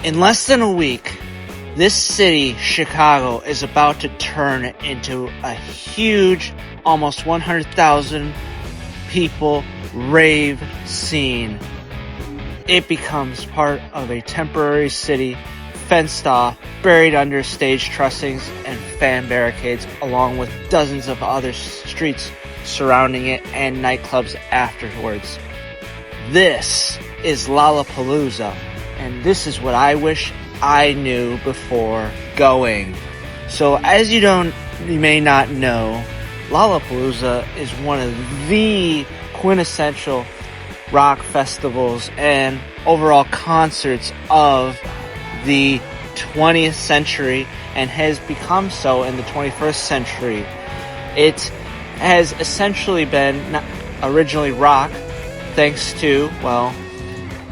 In less than a week, this city, Chicago, is about to turn into a huge, almost 100,000 people rave scene. It becomes part of a temporary city, fenced off, buried under stage trussings and fan barricades, along with dozens of other streets surrounding it and nightclubs afterwards. This is Lollapalooza, and this is what I wish I knew before going. So as you may not know, Lollapalooza is one of the quintessential rock festivals and overall concerts of the 20th century, and has become so in the 21st century. It has essentially been originally rock, thanks to, well,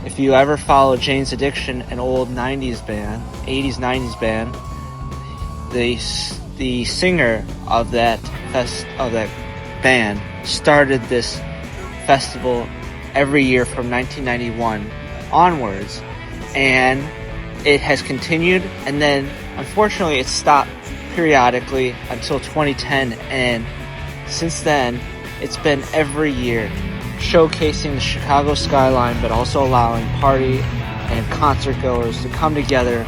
if you ever follow Jane's Addiction, an old 90s band, 80s 90s band, the singer of that band started this festival every year from 1991 onwards, and it has continued, and then unfortunately it stopped periodically until 2010, and since then it's been every year, showcasing the Chicago skyline, but also allowing party and concert goers to come together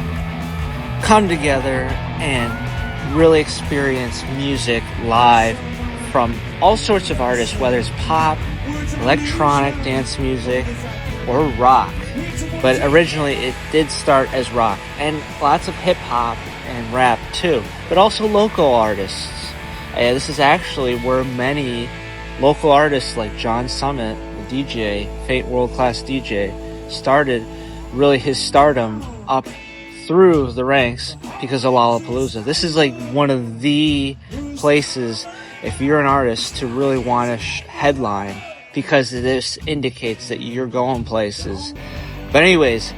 and really experience music live from all sorts of artists, whether it's pop, electronic dance music, or rock. But originally it did start as rock, and lots of hip-hop and rap too, but also local artists. This is actually where many local artists like John Summit, the DJ, Fate World-Class DJ, started really his stardom up through the ranks because of Lollapalooza. This is like one of the places, if you're an artist, to really want to headline, because this indicates that you're going places. But anyways,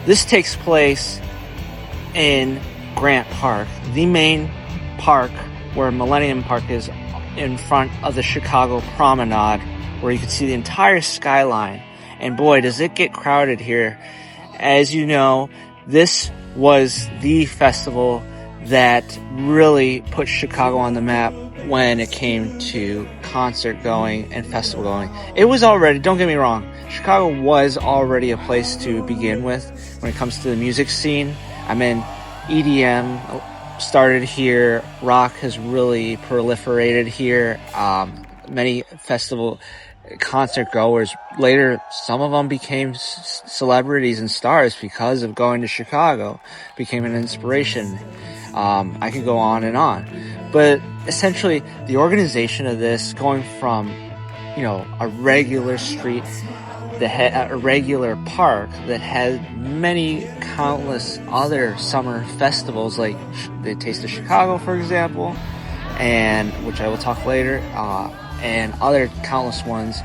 this takes place in Grant Park, the main park where Millennium Park is, in front of the Chicago Promenade, where you can see the entire skyline. And boy, does it get crowded here. As you know, this was the festival that really put Chicago on the map when it came to concert going and festival going. It was already, don't get me wrong, Chicago was already a place to begin with when it comes to the music scene. I mean, EDM started here, rock has really proliferated here. Many festival concert goers, later some of them became celebrities and stars because of going to Chicago, became an inspiration. I could go on and on, but essentially the organization of this, going from, a regular street, a regular park that had many countless other summer festivals, like the Taste of Chicago, for example, and which I will talk later, and other countless ones,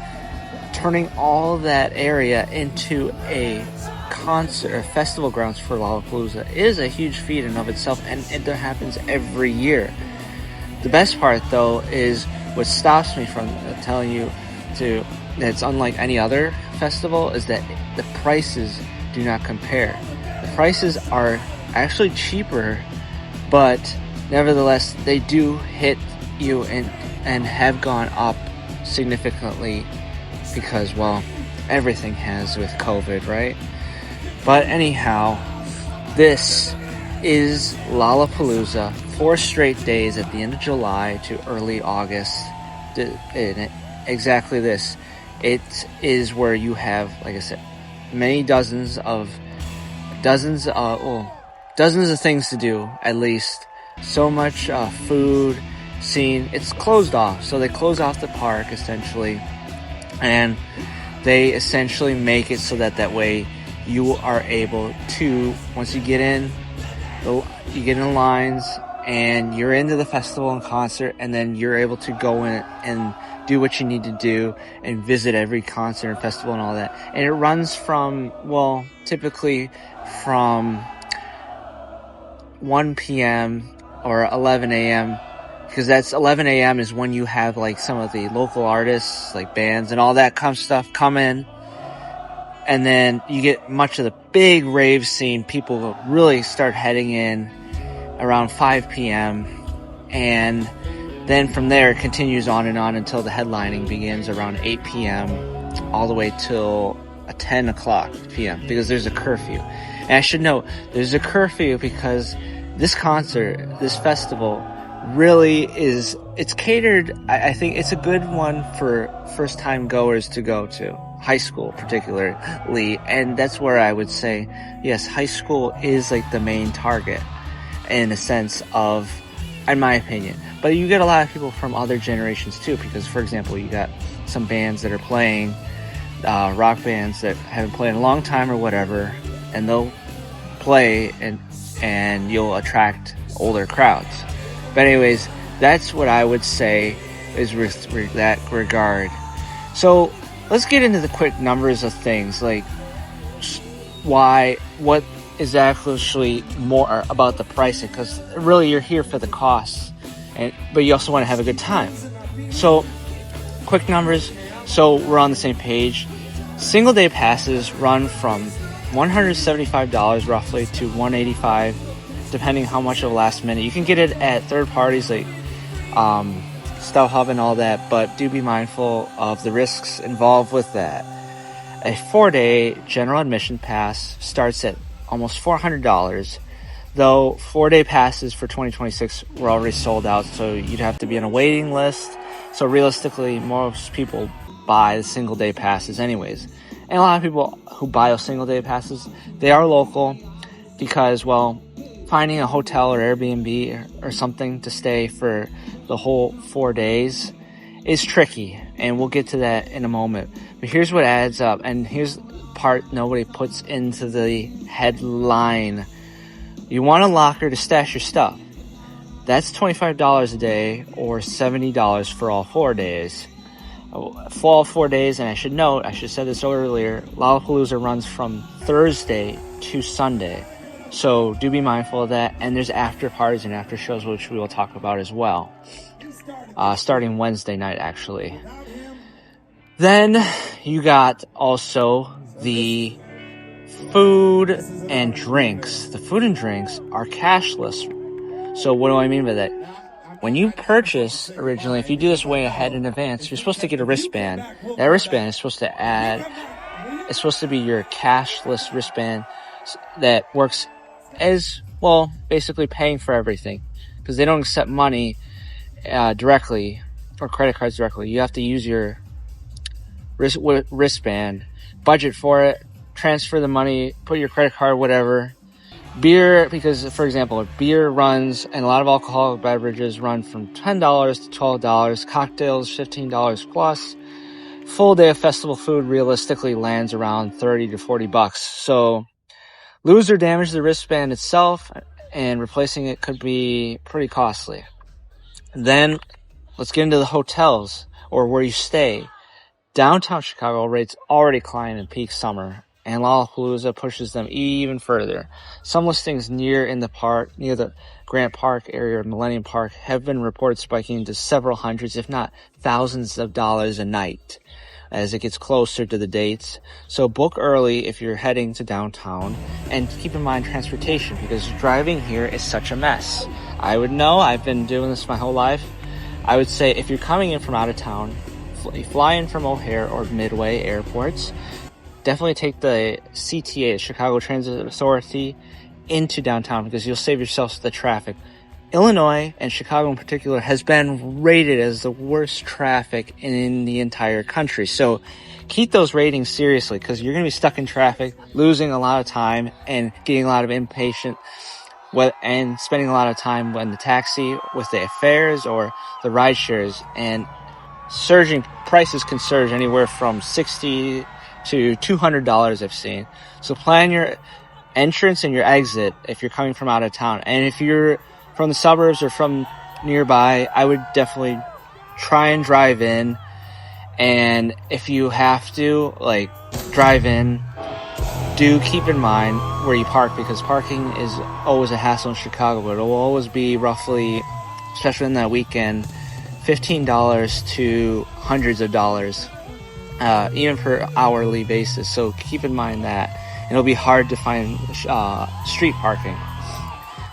turning all that area into a concert or festival grounds for Lollapalooza is a huge feat in and of itself, and it happens every year. The best part, though, is what stops me from telling you that it's unlike any other festival, is that the prices do not compare. The prices are actually cheaper, but nevertheless they do hit you and have gone up significantly because, well, everything has with COVID, right? But anyhow, this is Lollapalooza, 4 straight days at the end of July to early August. Exactly this. It is where you have, like I said, many dozens of things to do, at least. So much food, scene. It's closed off. So they close off the park, essentially. And they essentially make it so that way you are able to, once you get in lines and you're into the festival and concert, and then you're able to go in and do what you need to do and visit every concert and festival and all that. And it runs from, typically from 1 p.m. or 11 a.m. because that's 11 a.m. is when you have like some of the local artists, like bands and all that kind of stuff, come in And then you get much of the big rave scene. People really start heading in around 5 p.m. And then from there it continues on and on until the headlining begins around 8 p.m. all the way till 10 o'clock p.m. because there's a curfew. And I should note, there's a curfew because this concert, this festival, really is, it's catered, I think it's a good one for first time goers to go to, high school particularly, and that's where I would say, yes, high school is like the main target in a sense of, in my opinion. But you get a lot of people from other generations too, because for example, you got some bands that are playing, rock bands that haven't played in a long time or whatever, and they'll play and you'll attract older crowds. But anyways, that's what I would say is with that regard. So let's get into the quick numbers of things, like what is actually more about the pricing, because really you're here for the costs, but you also want to have a good time. So quick numbers, so we're on the same page. Single day passes run from $175 roughly to $185, depending how much of a last minute. You can get it at third parties like StubHub and all that, but do be mindful of the risks involved with that. A 4-day general admission pass starts at almost $400, though 4-day passes for 2026 were already sold out, so you'd have to be on a waiting list. So realistically, most people buy the single day passes anyways. And a lot of people who buy those single day passes, they are local because, well, finding a hotel or Airbnb or something to stay for the whole 4 days is tricky, and we'll get to that in a moment. But here's what adds up, and here's the part nobody puts into the headline. You want a locker to stash your stuff. That's $25 a day or $70 for all 4 days. For all 4 days, and I should note, I should have said this earlier, Lollapalooza runs from Thursday to Sunday. So do be mindful of that. And there's after parties and after shows, which we will talk about as well. Starting Wednesday night, actually. Then you got also the food and drinks. The food and drinks are cashless. So what do I mean by that? When you purchase originally, if you do this way ahead in advance, you're supposed to get a wristband. That wristband is supposed to be your cashless wristband that works as, well, basically paying for everything, because they don't accept money directly or credit cards directly. You have to use your wristband, budget for it, transfer the money, put your credit card, whatever. Beer, because for example, beer runs, and a lot of alcoholic beverages run from $10 to $12, cocktails $15 plus. Full day of festival food realistically lands around $30 to $40. So lose or damage the wristband itself, and replacing it could be pretty costly. Then let's get into the hotels or where you stay. Downtown Chicago rates already climb in peak summer, and Lollapalooza pushes them even further. Some listings near the Grant Park area or Millennium Park have been reported spiking to several hundreds, if not thousands of dollars a night as it gets closer to the dates. So book early if you're heading to downtown, and keep in mind transportation, because driving here is such a mess. I would know, I've been doing this my whole life. I would say if you're coming in from out of town, fly in from O'Hare or Midway airports, definitely take the CTA, Chicago Transit Authority, into downtown, because you'll save yourself the traffic. Illinois, and Chicago in particular, has been rated as the worst traffic in the entire country. So keep those ratings seriously, because you're going to be stuck in traffic, losing a lot of time, and getting a lot of impatient, and spending a lot of time in the taxi with the fares or the ride shares. And surging prices can surge anywhere from $60 to $200 I've seen. So plan your entrance and your exit if you're coming from out of town. And if you're from the suburbs or from nearby, I would definitely try and drive in. And if you have to, drive in, do keep in mind where you park, because parking is always a hassle in Chicago, but it will always be roughly, especially in that weekend, $15 to hundreds of dollars. even per hourly basis. So keep in mind that it'll be hard to find street parking.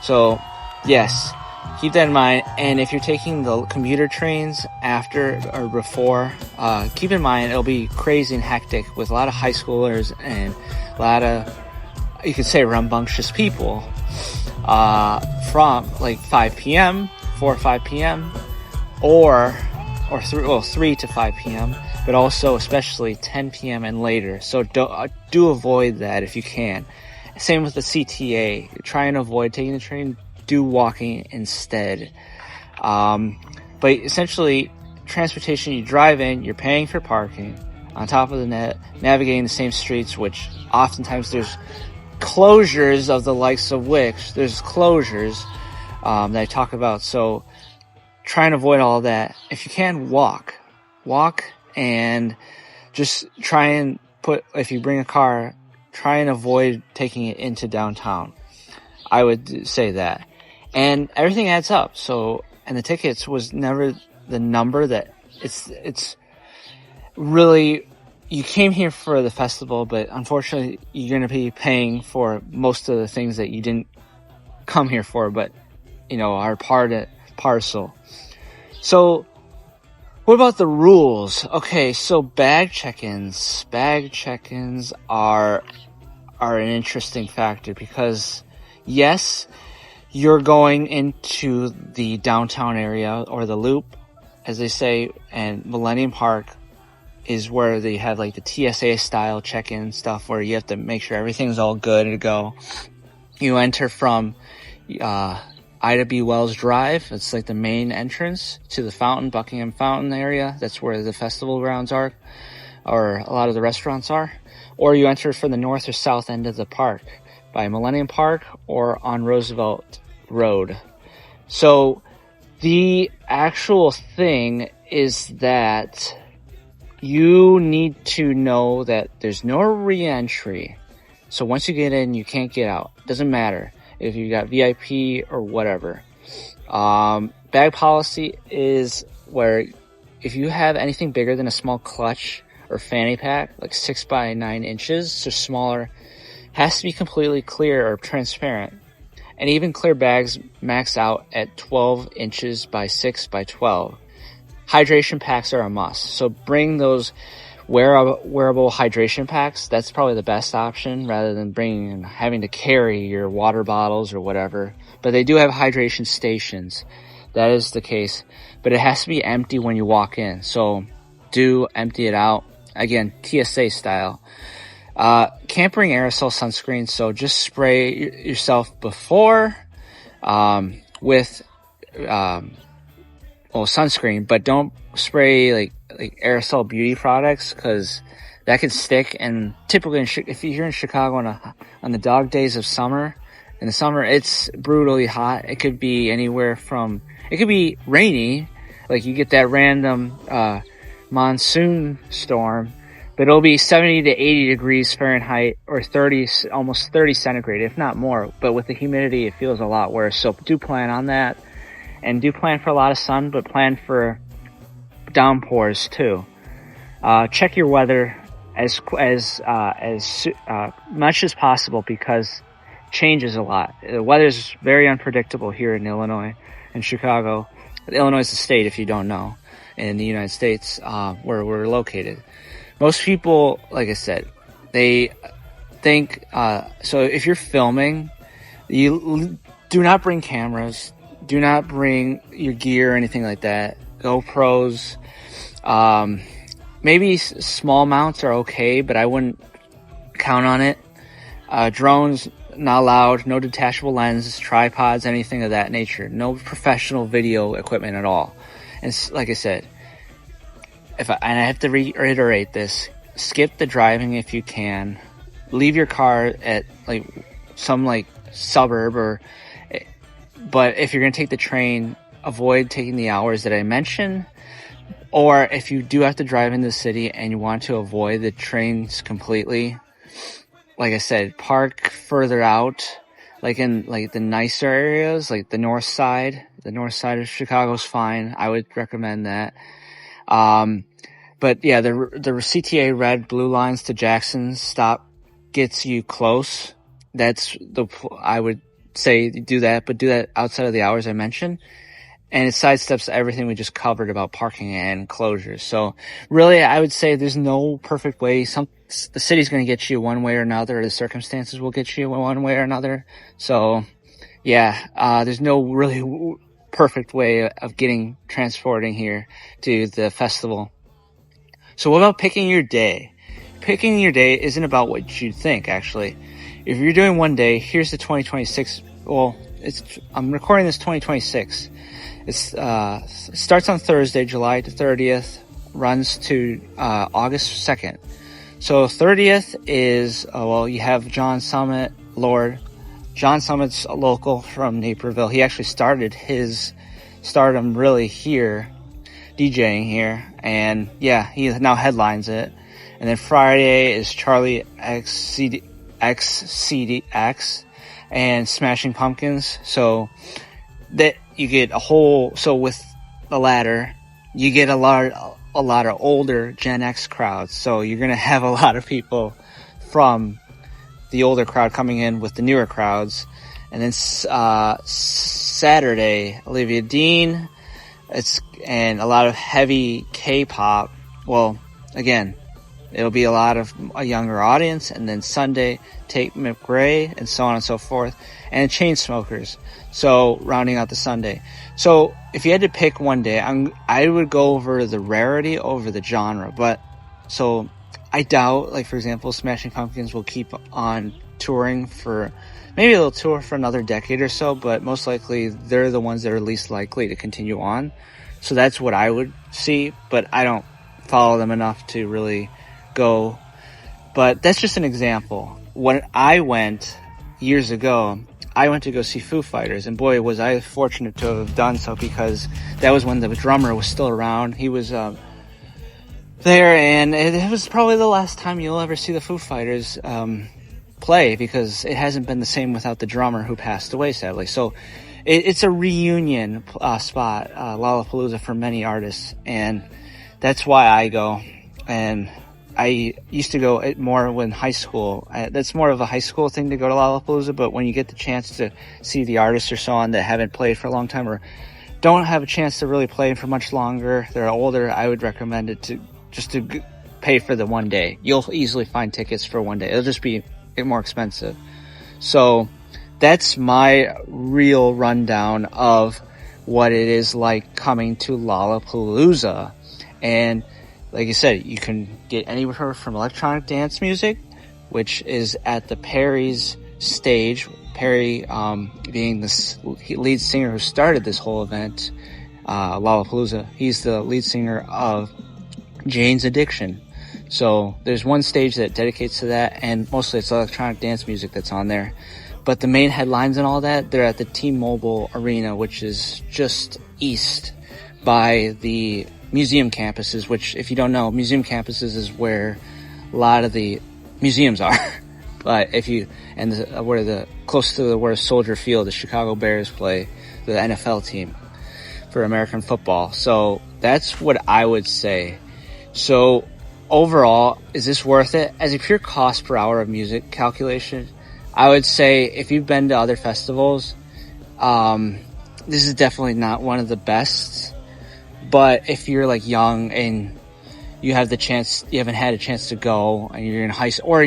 So yes, keep that in mind. And if you're taking the commuter trains after or before, keep in mind it'll be crazy and hectic with a lot of high schoolers and a lot of, you could say, rambunctious people from like 5 p.m., 4 or 5 p.m., or 3 to 5 p.m., but also especially 10 p.m. and later. So do avoid that if you can. Same with the CTA. Try and avoid taking the train. Do walking instead. But essentially, transportation, you drive in, you're paying for parking. On top of the navigating the same streets, which oftentimes there's closures of the likes of which there's closures that I talk about. So try and avoid all that. If you can, walk, and just try and if you bring a car, try and avoid taking it into downtown. I would say that. And everything adds up. So, and the tickets was never the number that it's really, you came here for the festival, but unfortunately you're going to be paying for most of the things that you didn't come here for, but are parcel. So what about the rules? Okay, so bag check-ins are an interesting factor because yes, you're going into the downtown area or the Loop, as they say, and Millennium Park is where they have like the TSA style check-in stuff where you have to make sure everything's all good to go. You enter from Ida B. Wells Drive. It's like the main entrance to the fountain, Buckingham Fountain area. That's where the festival grounds are, or a lot of the restaurants are. Or you enter from the north or south end of the park by Millennium Park or on Roosevelt Road. So the actual thing is that you need to know that there's no re-entry. So once you get in, you can't get out. Doesn't matter if you got VIP or whatever. Bag policy is where if you have anything bigger than a small clutch or fanny pack, like 6 by 9 inches, so smaller, has to be completely clear or transparent. And even clear bags max out at 12 inches by 6 by 12. Hydration packs are a must. So bring those wearable hydration packs. That's probably the best option rather than bringing and having to carry your water bottles or whatever. But they do have hydration stations. That is the case. But it has to be empty when you walk in. So do empty it out. Again, TSA style. Can't bring aerosol sunscreen, so just spray yourself before with sunscreen, but don't spray like aerosol beauty products because that can stick. And typically, if you're in Chicago on the dog days of summer, in the summer it's brutally hot. It could be anywhere from, it could be rainy, like you get that random monsoon storm. But it'll be 70 to 80 degrees Fahrenheit or almost 30 centigrade, if not more. But with the humidity, it feels a lot worse. So do plan on that. And do plan for a lot of sun, but plan for downpours too. Check your weather as much as possible because it changes a lot. The weather's very unpredictable here in Illinois and Chicago. Illinois is a state, if you don't know, in the United States, where we're located. Most people, like I said, they think, so if you're filming, you do not bring cameras, do not bring your gear or anything like that. GoPros, maybe small mounts are okay, but I wouldn't count on it. Drones, not allowed, no detachable lenses, tripods, anything of that nature. No professional video equipment at all. And like I said, and I have to reiterate this, skip the driving if you can. Leave your car at some suburb but if you're going to take the train, avoid taking the hours that I mentioned. Or if you do have to drive into the city and you want to avoid the trains completely, like I said, park further out, like in the nicer areas, like the north side. The north side of Chicago's fine. I would recommend that. But yeah, the CTA red blue lines to Jackson stop gets you close. I would say do that, but do that outside of the hours I mentioned. And it sidesteps everything we just covered about parking and closures. So really, I would say there's no perfect way. The city's going to get you one way or another, or the circumstances will get you one way or another. So yeah, there's no really perfect way of transporting here to the festival. So what about picking your day? Picking your day isn't about what you think, actually. If you're doing one day, here's the 2026. Well, I'm recording this 2026. It starts on Thursday, July 30th, runs to August 2nd. So 30th is, you have John Summit, Lord. John Summit's a local from Naperville. He actually started his stardom really here, DJing here. And yeah, he now headlines it. And then Friday is Charlie XCDX and Smashing Pumpkins. So that you get so with the latter, you get a lot of older Gen X crowds. So you're going to have a lot of people from the older crowd coming in with the newer crowds. And then Saturday, Olivia Dean, and a lot of heavy K-pop. Well, again, it'll be a lot of a younger audience. And then Sunday, Tate McRae, and so on and so forth. And Chainsmokers. So rounding out the Sunday. So if you had to pick one day, I would go over the rarity over the genre. But so I doubt, like for example, Smashing Pumpkins will keep on touring for maybe they'll tour for another decade or so. But most likely they're the ones that are least likely to continue on. So that's what I would see. But I don't follow them enough to really go. But that's just an example. When I went years ago, I went to go see Foo Fighters, and boy, was I fortunate to have done so, because that was when the drummer was still around. He was there, and it was probably the last time you'll ever see the Foo Fighters play, because it hasn't been the same without the drummer who passed away, sadly. So it's a reunion spot, Lollapalooza, for many artists, and that's why I go. And I used to go more when high school. That's more of a high school thing to go to Lollapalooza, but when you get the chance to see the artists or so on that haven't played for a long time or don't have a chance to really play for much longer, they're older, I would recommend it to pay for the one day. You'll easily find tickets for one day. It'll just be more expensive. So that's my real rundown of what it is like coming to Lollapalooza. And like I said, you can get anywhere from electronic dance music, which is at the Perry's stage. Perry, being the lead singer who started this whole event, Lollapalooza. He's the lead singer of Jane's Addiction. So there's one stage that dedicates to that, and mostly it's electronic dance music that's on there. But the main headlines and all that, they're at the T-Mobile Arena, which is just east by the museum campuses, which, if you don't know, museum campuses is where a lot of the museums are. But close to where Soldier Field, the Chicago Bears play, the NFL team for American football. So that's what I would say. So overall, is this worth it? As a pure cost per hour of music calculation, I would say if you've been to other festivals, this is definitely not one of the best. But if you're like young and you haven't had a chance to go, and you're in high school, or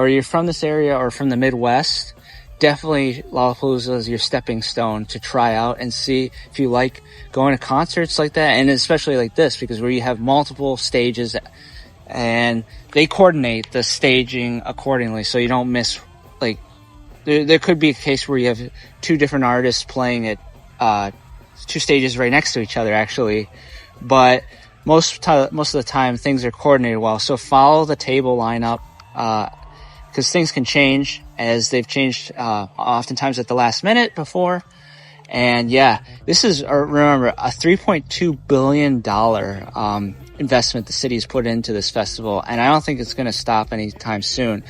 you're from this area or from the Midwest, definitely Lollapalooza is your stepping stone to try out and see if you like going to concerts like that, and especially like this, because where you have multiple stages and they coordinate the staging accordingly, so you don't miss, like, there could be a case where you have two different artists playing at two stages right next to each other, actually, but most of the time things are coordinated well. So follow the table lineup, because things can change, as they've changed oftentimes at the last minute before. And yeah, this is, remember, a $3.2 billion investment the city's put into this festival, and I don't think it's going to stop anytime soon.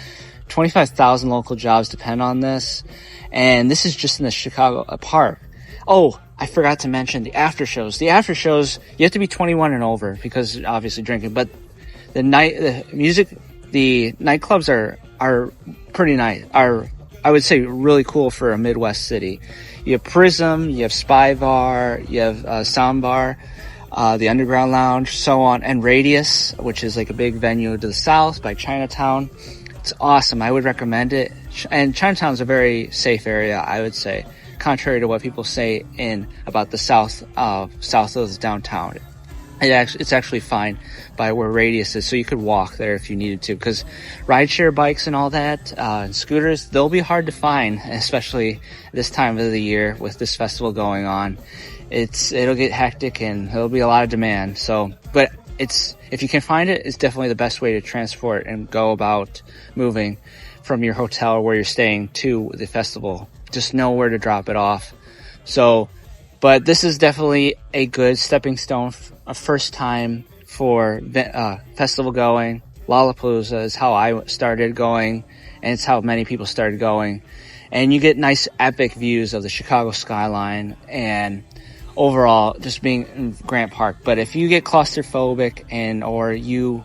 25,000 local jobs depend on this, and this is just in the Chicago park. Oh, I forgot to mention the aftershows. The aftershows, you have to be 21 and over because obviously drinking, but the nightclubs are pretty nice. I would say really cool for a Midwest city. You have Prism, you have Spy Bar, you have Sound Bar, the Underground Lounge, so on, and Radius, which is like a big venue to the south by Chinatown. It's awesome. I would recommend it. And Chinatown's a very safe area, I would say, contrary to what people say about the south of downtown. It's actually fine by where Radius is, so you could walk there if you needed to, because rideshare bikes and all that, and scooters, they'll be hard to find, especially this time of the year with this festival going on. It'll get hectic and there'll be a lot of demand. So, but if you can find it, it's definitely the best way to transport and go about moving from your hotel or where you're staying to the festival. Just know where to drop it off. So, but this is definitely a good stepping stone, a first time for festival going. Lollapalooza is how I started going, and it's how many people started going. And you get nice epic views of the Chicago skyline and overall just being in Grant Park. But if you get claustrophobic or you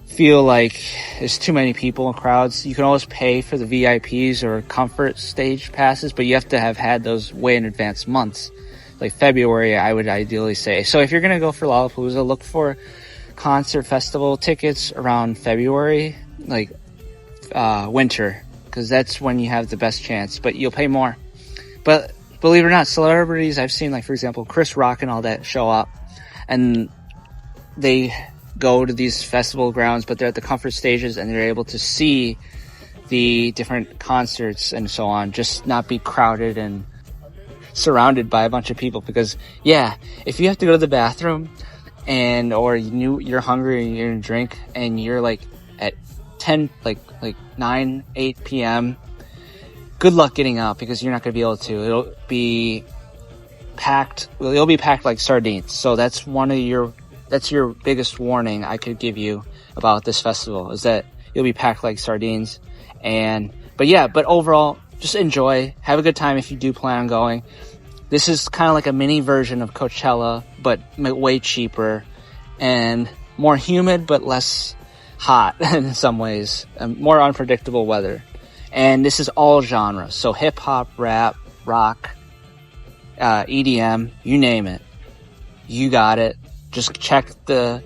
feel like there's too many people and crowds, you can always pay for the VIPs or comfort stage passes, but you have to have had those way in advance months. Like February, I would ideally say. So if you're going to go for Lollapalooza, look for concert festival tickets around February, like winter, because that's when you have the best chance, but you'll pay more. But believe it or not, celebrities I've seen, like for example, Chris Rock and all that, show up and they go to these festival grounds, but they're at the comfort stages and they're able to see the different concerts and so on, just not be crowded and surrounded by a bunch of people. Because if you have to go to the bathroom or you're hungry and you're gonna drink and you're like at 10 like 9-8 p.m, good luck getting out, because you're not gonna be able to. It'll be packed like sardines. So that's your biggest warning I could give you about this festival, is that you'll be packed like sardines. But overall, just enjoy, have a good time if you do plan on going. This is kind of like a mini version of Coachella, but way cheaper and more humid, but less hot in some ways, and more unpredictable weather. And this is all genres. So hip hop, rap, rock, EDM, you name it. You got it. Just check the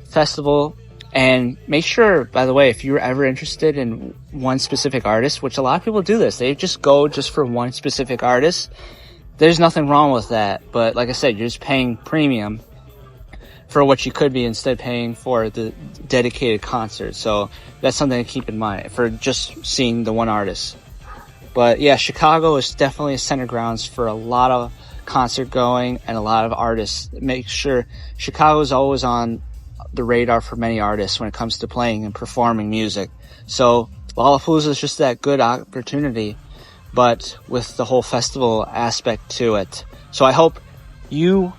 festival. And make sure, by the way, if you're ever interested in one specific artist, which a lot of people do this, they just go just for one specific artist. There's nothing wrong with that. But like I said, you're just paying premium for what you could be instead paying for the dedicated concert. So that's something to keep in mind for just seeing the one artist. But yeah, Chicago is definitely a center grounds for a lot of concert going and a lot of artists. Make sure Chicago is always on the radar for many artists when it comes to playing and performing music. So Lollapalooza is just that good opportunity, but with the whole festival aspect to it. So I hope you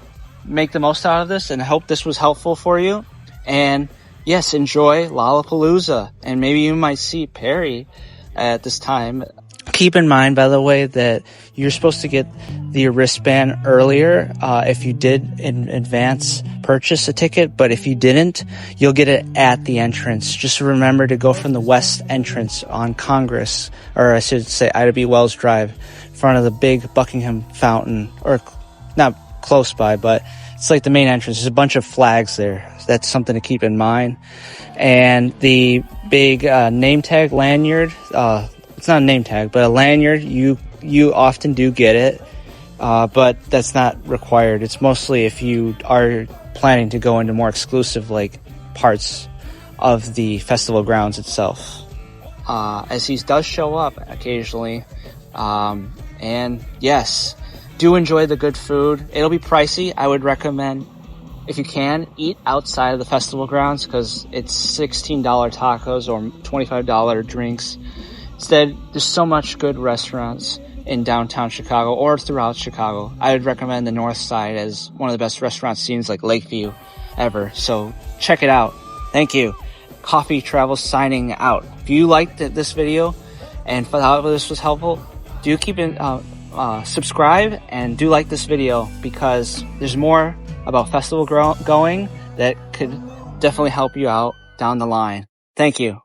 make the most out of this, and I hope this was helpful for you. And yes, enjoy Lollapalooza, and maybe you might see Perry at this time. Keep in mind, by the way, that you're supposed to get the wristband earlier if you did in advance purchase a ticket, but if you didn't, you'll get it at the entrance. Just remember to go from the west entrance on Congress, or I should say Ida B. Wells Drive, in front of the big Buckingham Fountain, or not close by, but it's like the main entrance. There's a bunch of flags there. That's something to keep in mind. And the big name tag lanyard, it's not a name tag, but a lanyard, you often do get it, but that's not required. It's mostly if you are planning to go into more exclusive parts of the festival grounds itself, as he does show up occasionally. And yes, do enjoy the good food. It'll be pricey. I would recommend, if you can, eat outside of the festival grounds, because it's $16 tacos or $25 drinks. Instead, there's so much good restaurants in downtown Chicago or throughout Chicago. I would recommend the North Side as one of the best restaurant scenes, like Lakeview, ever. So check it out. Thank you. Coffey Travel signing out. If you liked this video and thought this was helpful, do keep in subscribe and do like this video, because there's more about festival going that could definitely help you out down the line. Thank you.